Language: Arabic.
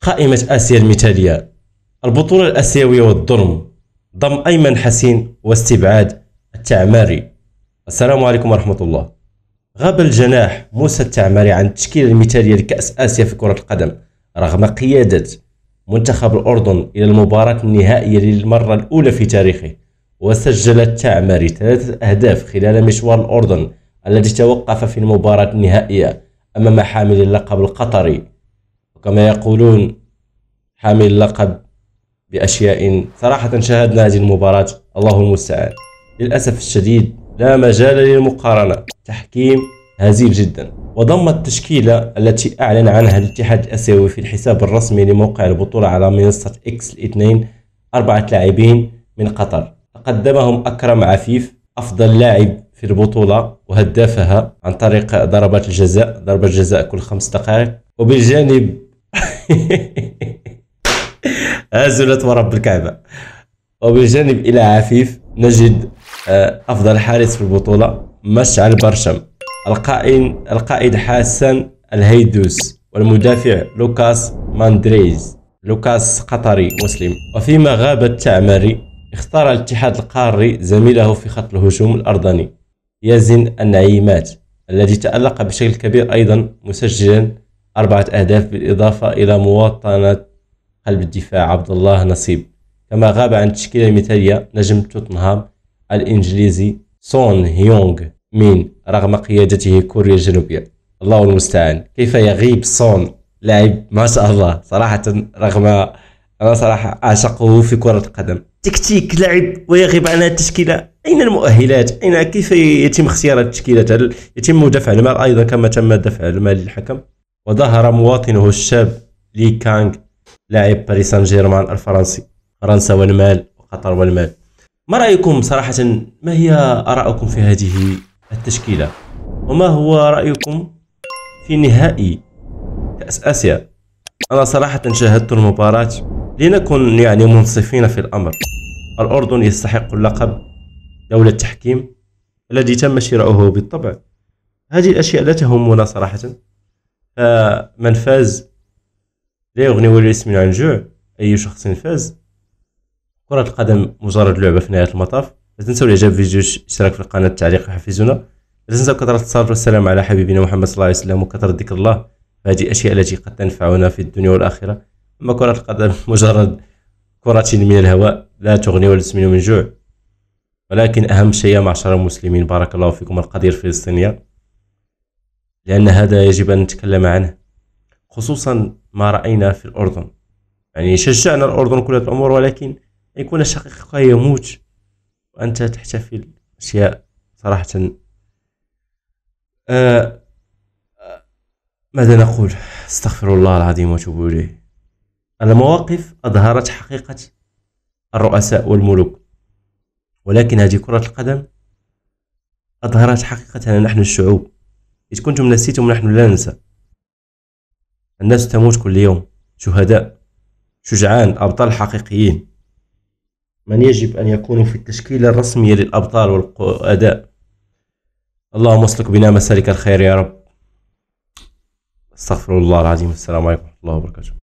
قائمة آسيا المثالية، البطولة الآسيوية والظلم، ضم أيمن حسين واستبعاد التعماري. السلام عليكم ورحمة الله. غاب الجناح موسى التعماري عن التشكيلة المثالية لكأس آسيا في كرة القدم رغم قيادة منتخب الأردن إلى المباراة النهائية للمرة الأولى في تاريخه. وسجل التعماري 3 أهداف خلال مشوار الأردن الذي توقف في المباراة النهائية أمام حامل اللقب القطري، وكما يقولون حامل اللقب بأشياء. صراحة شاهدنا هذه المباراة، الله المستعان. للأسف الشديد لا مجال للمقارنة، تحكيم هزيل جدا. وضم التشكيلة التي أعلن عنها الاتحاد الآسيوي في الحساب الرسمي لموقع البطولة على منصة إكس الاثنين 4 لاعبين من قطر، تقدمهم أكرم عفيف أفضل لاعب في البطولة وهدافها عن طريق ضربات الجزاء، ضربة جزاء كل 5 دقائق. وبالجانب أزلت ورب الكعبة. وبالجانب إلى عفيف نجد أفضل حارس في البطولة مشعل برشم، القائد حسن الهيدوس، والمدافع لوكاس ماندريز، لوكاس قطري مسلم. وفيما غاب التعماري اختار الاتحاد القاري زميله في خط الهجوم الأردني يزن النعيمات الذي تألق بشكل كبير أيضا، مسجلا 4 أهداف بالإضافة إلى مواطنة قلب الدفاع عبد الله نصيب. كما غاب عن التشكيلة المثالية نجم توتنهام الإنجليزي سون هيونغ مين رغم قيادته كوريا الجنوبية. الله المستعان، كيف يغيب سون، لاعب ما شاء الله صراحة، رغم أنا صراحة أعشقه في كرة القدم، تكتيك لعب، ويغيب عن التشكيلة. أين المؤهلات؟ أين كيف يتم اختيار التشكيلة؟ هل يتم دفع المال أيضا كما تم دفع المال للحكم؟ وظهر مواطنه الشاب لي كانغ لاعب باريس سان جيرمان الفرنسي. فرنسا والمال وقطر والمال. ما رأيكم صراحة؟ ما هي آراءكم في هذه التشكيلة؟ وما هو رأيكم في نهائي كأس آسيا؟ أنا صراحة شاهدت المباراة، لنكن يعني منصفين في الأمر. الأردن يستحق اللقب دولة التحكيم الذي تم شراؤه بالطبع. هذه الأشياء لا تهمنا صراحة. فمن فاز لا يغني ولا يسمن عن جوع، أي شخص فاز. كرة القدم مجرد لعبة في نهاية المطاف. لا تنسوا الإعجاب بالفيديو، الاشتراك في القناة، التعليق يحفزنا. لا تنسوا كثرة الصلاة والسلام على حبيبنا محمد صلى الله عليه وسلم، وكثرة ذكر الله، فهذه الأشياء التي قد تنفعنا في الدنيا والآخرة. أما كرة القدم مجرد كرة من الهواء لا تغني ولا تسمن من جوع. ولكن أهم شيء معشر المسلمين، بارك الله فيكم، القضية الفلسطينية، لأن هذا يجب أن نتكلم عنه، خصوصا ما رأينا في الأردن. يعني شجعنا الأردن كل هذه الأمور، ولكن يكون شقيقك يموت وأنت تحتفل أشياء صراحة. ماذا نقول؟ استغفر الله العظيم واتوب إليه. المواقف أظهرت حقيقة الرؤساء والملوك، ولكن هذه كرة القدم أظهرت حقيقتنا نحن الشعوب. إذ كنتم نسيتم نحن لا ننسى. الناس تموت كل يوم، شهداء، شجعان، أبطال حقيقيين، من يجب أن يكونوا في التشكيلة الرسمية للأبطال والأداء. اللهم اسلك بنا مسالك الخير يا رب. استغفر الله العظيم. السلام عليكم ورحمة الله وبركاته.